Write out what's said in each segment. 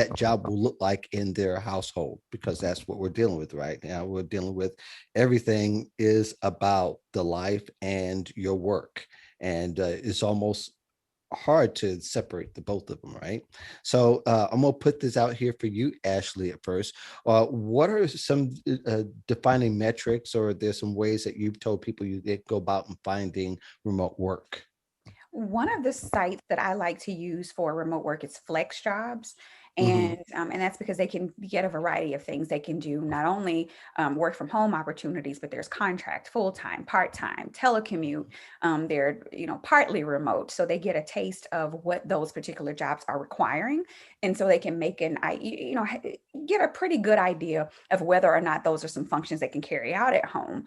that job will look like in their household, because that's what we're dealing with right now. We're dealing with everything is about the life and your work. And it's almost hard to separate the both of them, right? So I'm gonna put this out here for you, Ashley, at first. What are some defining metrics, or there's some ways that you've told people you did go about and finding remote work? One of the sites that I like to use for remote work is Flex Jobs. Hmm. And that's because they can get a variety of things. They can do not only work from home opportunities, but there's contract, full time, part time, telecommute. They're partly remote, so they get a taste of what those particular jobs are requiring, and so they can make get a pretty good idea of whether or not those are some functions they can carry out at home.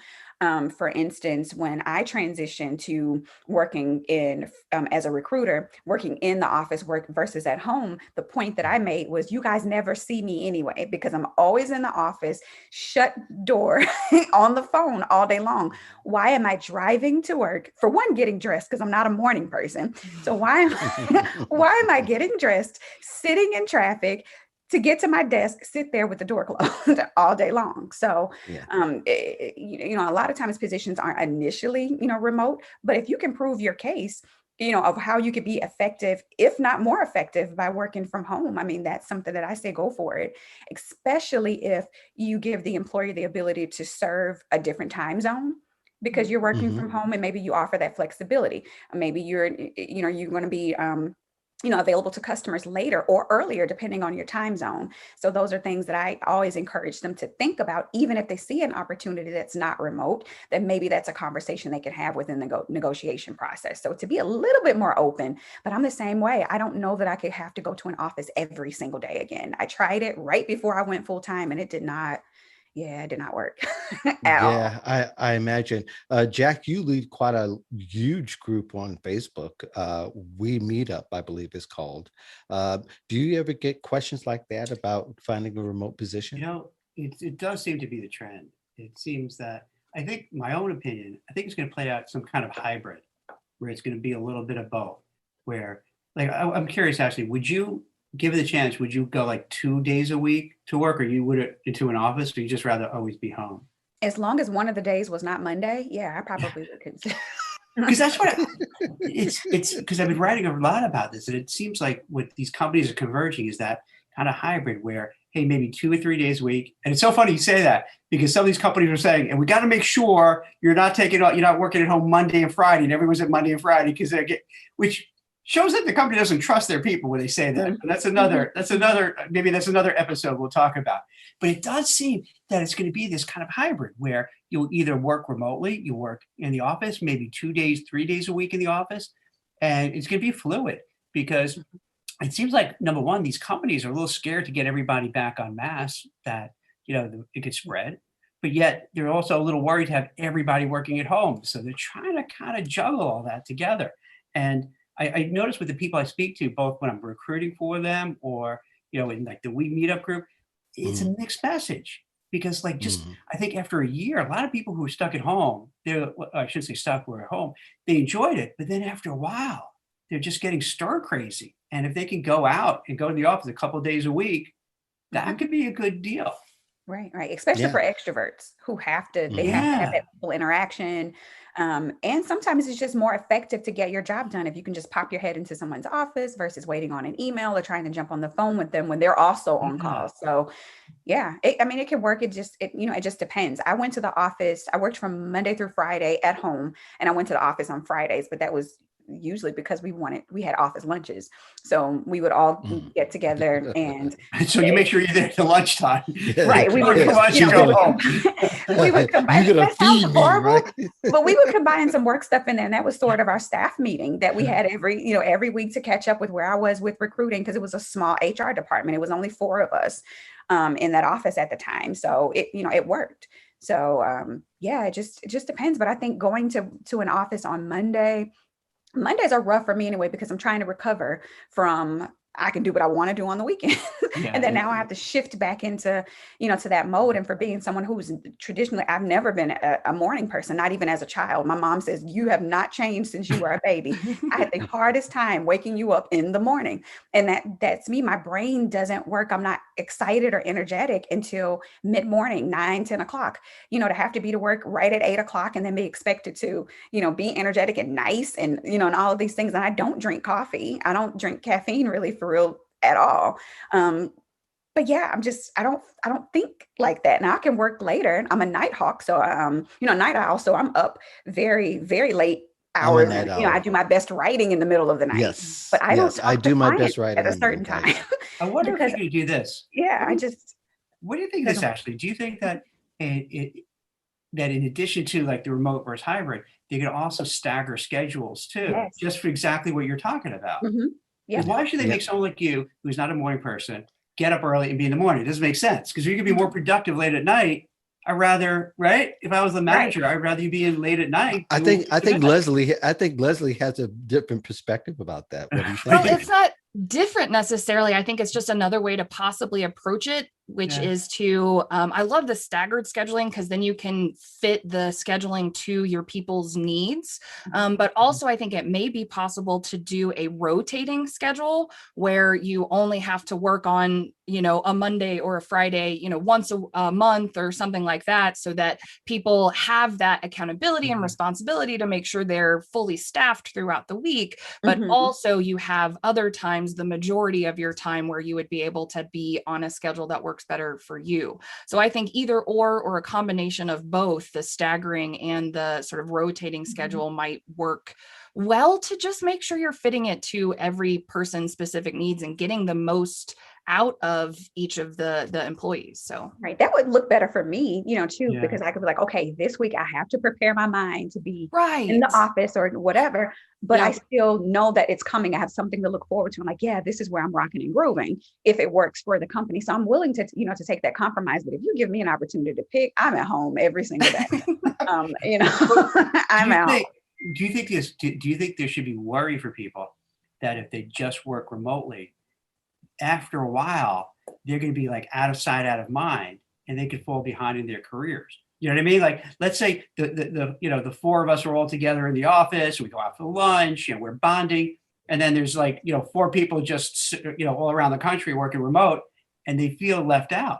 For instance, when I transitioned to working in as a recruiter, working in the office work versus at home, the point that I made was you guys never see me anyway because I'm always in the office, shut door on the phone all day long. Why am I driving to work? For one, getting dressed because I'm not a morning person. So why am I getting dressed, sitting in traffic, to get to my desk, sit there with the door closed all day long. So, Yeah. a lot of times positions aren't initially, remote, but if you can prove your case, of how you could be effective, if not more effective by working from home, I mean, that's something that I say go for it, especially if you give the employer the ability to serve a different time zone because you're working Hmm. from home and maybe you offer that flexibility. Maybe you're going to be, available to customers later or earlier, depending on your time zone. So those are things that I always encourage them to think about, even if they see an opportunity that's not remote, then maybe that's a conversation they can have within the negotiation process. So to be a little bit more open, but I'm the same way. I don't know that I could have to go to an office every single day again. I tried it right before I went full time and it did not work at all. Yeah, I imagine. Jack, you lead quite a huge group on Facebook. We Meet Up, I believe is called. Uh, do you ever get questions like that about finding a remote position? It does seem to be the trend. It seems that I think my own opinion. I think it's going to play out some kind of hybrid where it's going to be a little bit of both. Where, like, I'm curious, actually, would you give it a chance? Would you go like 2 days a week to work, or you would it into an office, or you just rather always be home? As long as one of the days was not Monday, yeah, I Yeah, probably would consider. because that's what it's because I've been writing a lot about this, and it seems like what these companies are converging is that kind of hybrid where hey, maybe 2 or 3 days a week. And it's so funny you say that because some of these companies are saying, and we got to make sure you're not working at home Monday and Friday, and everyone's at Monday and Friday because they get which shows that the company doesn't trust their people when they say that. But maybe that's another episode we'll talk about. But it does seem that it's going to be this kind of hybrid where you'll either work remotely, you work in the office, maybe 2 days, 3 days a week in the office, and it's going to be fluid because it seems like number one, these companies are a little scared to get everybody back on mass that it could spread, but yet they're also a little worried to have everybody working at home. So they're trying to kind of juggle all that together. And I notice with the people I speak to, both when I'm recruiting for them or in like the We Meetup group, it's a Mhm, mixed message because like just mhm. I think after a year, a lot of people who are stuck at home, I shouldn't say stuck, were at home, they enjoyed it, but then after a while, they're just getting stir crazy. And if they can go out and go to the office a couple of days a week, that Mhm. could be a good deal. Right, right. Especially Yeah. for extroverts who they Mhm. have to have Yeah. that people interaction. And sometimes it's just more effective to get your job done if you can just pop your head into someone's office versus waiting on an email or trying to jump on the phone with them when they're also on Yeah. call. So yeah, I mean, it can work. It just depends. I went to the office. I worked from Monday through Friday at home, and I went to the office on Fridays, but that was usually because we had office lunches. So we would all Mhm. get together and So you make sure you're there till lunchtime. Yeah, right, we would, Or come yeah. on, you She's we go gonna, would home. we would combine. you're gonna That sounds feed me, horrible, right? but we would combine some work stuff in there, and that was sort of our staff meeting that we had every week to catch up with where I was with recruiting because it was a small HR department. It was only four of us in that office at the time, so it worked. So yeah, it just depends. But I think going to an office on Mondays are rough for me anyway because I'm trying to recover from I can do what I want to do on the weekend. Yeah. And then now I have to shift back into, to that mode. And for being someone who's traditionally, I've never been a morning person, not even as a child. My mom says, you have not changed since you were a baby. I had the hardest time waking you up in the morning. And that's me. My brain doesn't work. I'm not excited or energetic until mid-morning, 9, 10 o'clock, to have to be to work right at 8 o'clock and then be expected to, be energetic and nice and, and all of these things. And I don't drink coffee. I don't drink caffeine really for real at all. But yeah, I don't think like that. Now I can work later. I'm a night hawk. So, night owl. So I'm up very, very late I'm a hours. night And, I owl. do my best writing in the middle of the night, Yes. but I don't Yes. I talk to do my clients best writing at a in the certain time midnight. I wonder because if you could do this. yeah, What do you think of this, doesn't- Ashley? Do you think that that in addition to like the remote versus hybrid, they could also stagger schedules too, yes. just for exactly what you're talking about? Mhm. Yeah. Because why should they Yeah. make someone like you, who's not a morning person, get up early and be in the morning? It doesn't make sense because you could be more productive late at night. I'd rather, right? If I was the manager, I'd rather you be in late at night. I think Leslie has a different perspective about that. What do you think? Well, it's not different necessarily. I think it's just another way to possibly approach it, which is to, I love the staggered scheduling because then you can fit the scheduling to your people's needs. But also I think it may be possible to do a rotating schedule where you only have to work on, a Monday or a Friday, once a month or something like that, so that people have that accountability and responsibility to make sure they're fully staffed throughout the week. But also you have other times, the majority of your time where you would be able to be on a schedule that works better for you. So I think either or a combination of both the staggering and the sort of rotating schedule might work well to just make sure you're fitting it to every person's specific needs and getting the most out of each of the employees. So Right. That would look better for me, too, Yeah. because I could be like, okay, this week I have to prepare my mind to be right in the office or whatever, but I Yeah. still know that it's coming. I have something to look forward to. I'm like, yeah, this is where I'm rocking and grooving if it works for the company. So I'm willing to, to take that compromise. But if you give me an opportunity to pick, I'm at home every single day. I'm at home. Do you think there should be worry for people that if they just work remotely, after a while, they're going to be like out of sight, out of mind, and they could fall behind in their careers? You know what I mean? Like, let's say the four of us are all together in the office, we go out for lunch, we're bonding, and then there's like, four people just, all around the country working remote, and they feel left out.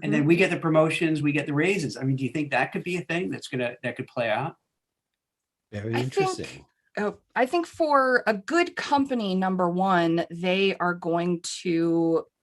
And then we get the promotions, we get the raises. I mean, do you think that could be a thing that could play out? Very I interesting. I think for a good company, number one,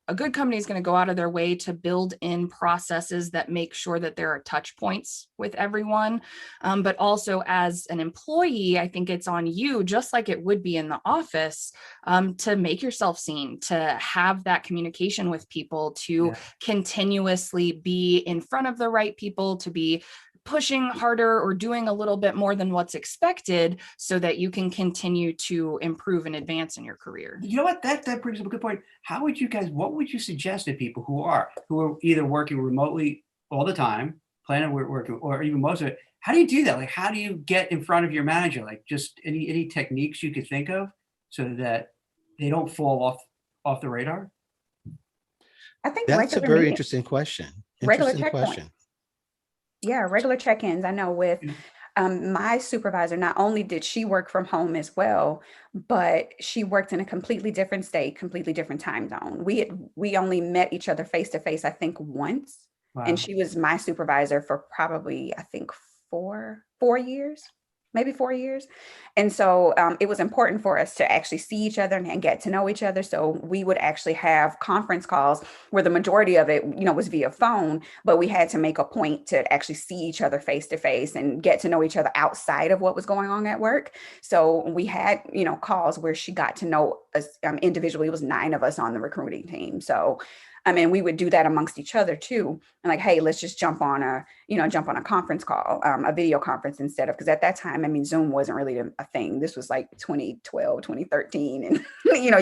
a good company is going to go out of their way to build in processes that make sure that there are touch points with everyone. But also as an employee, I think it's on you, just like it would be in the office, to make yourself seen, to have that communication with people, to continuously be in front of the right people, to be pushing harder or doing a little bit more than what's expected so that you can continue to improve and advance in your career. You know what? That brings up a good point. What would you suggest to people who are either working remotely all the time, planning working, or even most of it? How do you do that? Like, how do you get in front of your manager? Like, just any techniques you could think of so that they don't fall off the radar? I think That's a regular very meetings, interesting question. regular Interesting checkpoints. question. Yeah, regular check-ins. I know with my supervisor, not only did she work from home as well, but she worked in a completely different state, completely different time zone. We only met each other face to face, I think, once. Wow. And she was my supervisor for probably, I think, four years, maybe 4 years. And so it was important for us to actually see each other and get to know each other. So we would actually have conference calls where the majority of it, was via phone, but we had to make a point to actually see each other face to face and get to know each other outside of what was going on at work. So we had, calls where she got to know us individually. It was 9 of us on the recruiting team. So we would do that amongst each other too. And like, hey, let's just jump on a conference call, a video conference instead of, because at that time, Zoom wasn't really a thing. This was like 2012, 2013. And,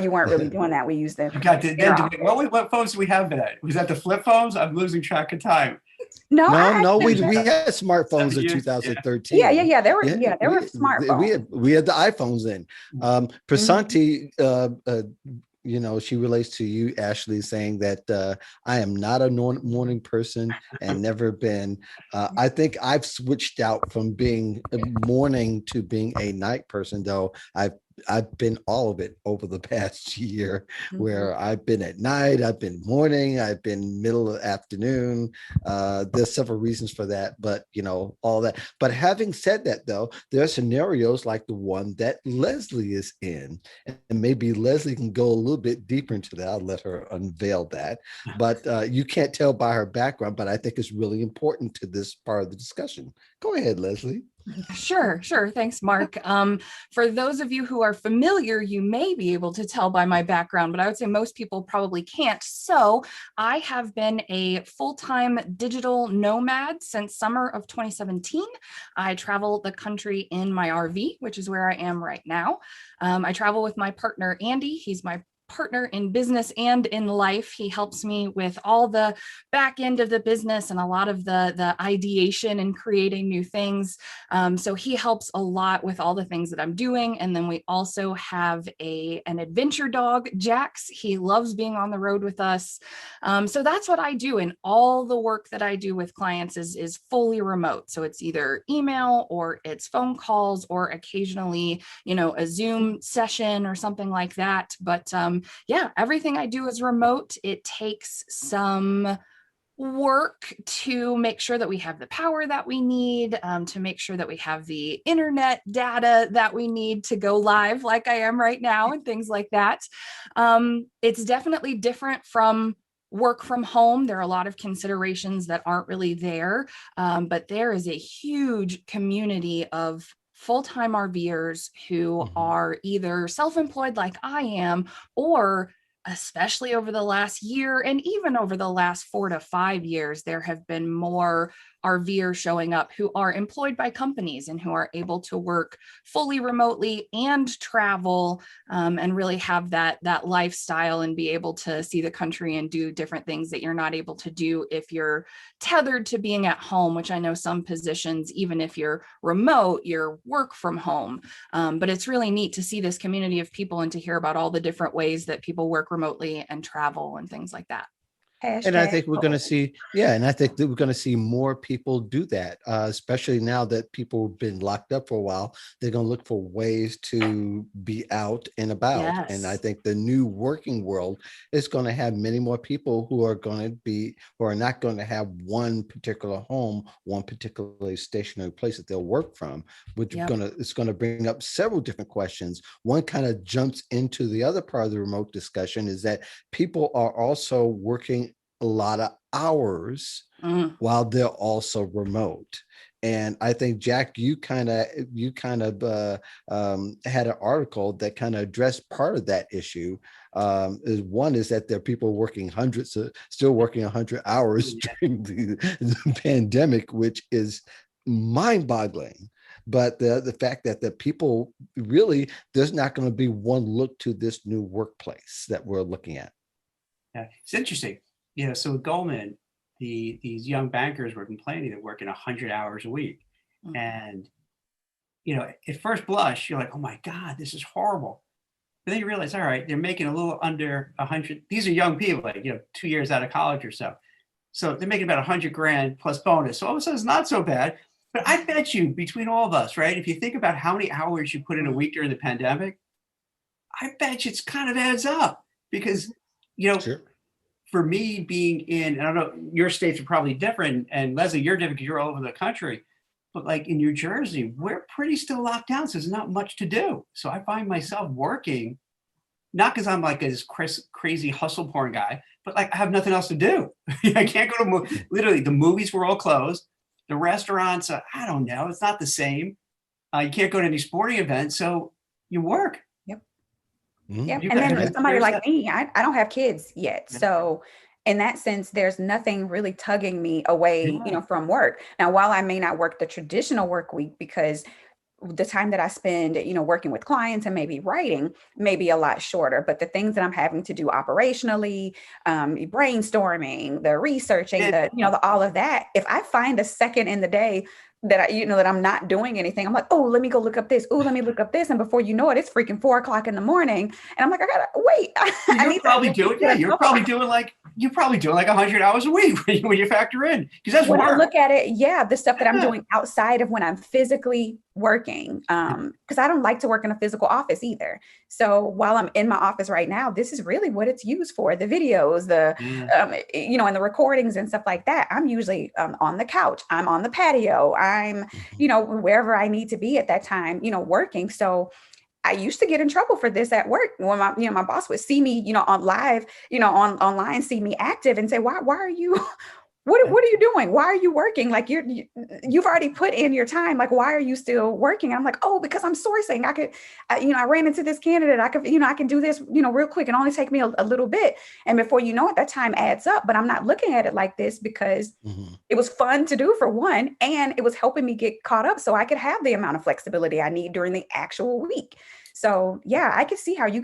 you weren't really doing that. We used them. What phones do we have that? Was that the flip phones? I'm losing track of time. No, we had smartphones in 2013. Yeah. There were smartphones. We had the iPhones in. Prasanti she relates to you, Ashley, saying that I am not a morning person and never been. I think I've switched out from being a morning to being a night person, though I've been all of it over the past year, where I've been at night, I've been morning, I've been middle of afternoon. There's several reasons for that, but all that. But having said that, though, there are scenarios like the one that Leslie is in, and maybe Leslie can go a little bit deeper into that. I'll let her unveil that. But you can't tell by her background, but I think it's really important to this part of the discussion. Go ahead, Leslie. Sure. Thanks, Mark. For those of you who are familiar, you may be able to tell by my background, but I would say most people probably can't. So I have been a full-time digital nomad since summer of 2017. I travel the country in my RV, which is where I am right now. I travel with my partner, Andy. He's my partner in business and in life. He helps me with all the back end of the business and a lot of the ideation and creating new things. So he helps a lot with all the things that I'm doing. And then we also have an adventure dog, Jax. He loves being on the road with us. So that's what I do. And all the work that I do with clients is fully remote. So it's either email or it's phone calls or occasionally, a Zoom session or something like that. But yeah, everything I do is remote. It takes some work to make sure that we have the power that we need, to make sure that we have the internet data that we need to go live like I am right now and things like that. It's definitely different from work from home. There are a lot of considerations that aren't really there, but there is a huge community of full-time RVers who are either self-employed like I am, or especially over the last year and even over the last 4 to 5 years, there have been more RVers showing up who are employed by companies and who are able to work fully remotely and travel, and really have that lifestyle and be able to see the country and do different things that you're not able to do if you're tethered to being at home, which I know some positions, even if you're remote, you're work from home. But it's really neat to see this community of people and to hear about all the different ways that people work remotely and travel and things like that. And I think we're going to see, and I think that we're going to see more people do that, especially now that people have been locked up for a while. They're going to look for ways to be out and about. Yes. And I think the new working world is going to have many more people who are not going to have one particular home, one particularly stationary place that they'll work from, which it's going to bring up several different questions. One kind of jumps into the other part of the remote discussion is that people are also working a lot of hours while they're also remote. And I think, Jack, you kind of had an article that kind of addressed part of that issue. One is that there are people working still working 100 hours during the pandemic, which is mind-boggling. But the fact that the people really, there's not going to be one look to this new workplace that we're looking at. Yeah, it's interesting. So with Goldman, these young bankers were complaining that working 100 hours a week. And, at first blush, you're like, oh my God, this is horrible. But then you realize, all right, they're making a little under 100. These are young people, like, 2 years out of college or so. So they're making about 100 grand plus bonus. So all of a sudden it's not so bad. But I bet you between all of us, right, if you think about how many hours you put in a week during the pandemic, I bet you it's kind of adds up because, Sure. For me being in, and I don't know, your states are probably different, and Leslie, you're different because you're all over the country, but like in New Jersey, we're pretty still locked down, so there's not much to do. So I find myself working, not because I'm like this crazy hustle porn guy, but like I have nothing else to do. I can't go to literally the movies were all closed, the restaurants, I don't know, it's not the same. You can't go to any sporting events, so you work. Yeah. And then somebody like me, I don't have kids yet. So in that sense, there's nothing really tugging me away, from work. Now, while I may not work the traditional work week because the time that I spend, working with clients and maybe writing may be a lot shorter, but the things that I'm having to do operationally, brainstorming, the researching, all of that, if I find a second in the day, that that I'm not doing anything. I'm like, oh, let me go look up this. Oh, let me look up this. And before you know it, it's freaking 4 o'clock in the morning. And I'm like, I gotta wait. I You're need probably to doing, yeah, you're probably doing like 100 hours a week when you factor in, because that's when I work. look at it, yeah, the stuff that I'm Yeah. doing outside of when I'm physically working, because I don't like to work in a physical office either. So while I'm in my office right now, this is really what it's used for: the videos, the Yeah. and the recordings and stuff like that. I'm usually on the couch, I'm on the patio, I'm Mhm. wherever I need to be at that time, working. So I used to get in trouble for this at work when my boss would see me, on live, online, see me active and say, why are you, what are you doing? Why are you working? Like you've already put in your time. Like, why are you still working? And I'm like, oh, because I'm sourcing. I ran into this candidate. I can do this, real quick and only take me a little bit. And before you know it, that time adds up, but I'm not looking at it like this because Mhm. it was fun to do for one, and it was helping me get caught up so I could have the amount of flexibility I need during the actual week. So yeah, I can see how you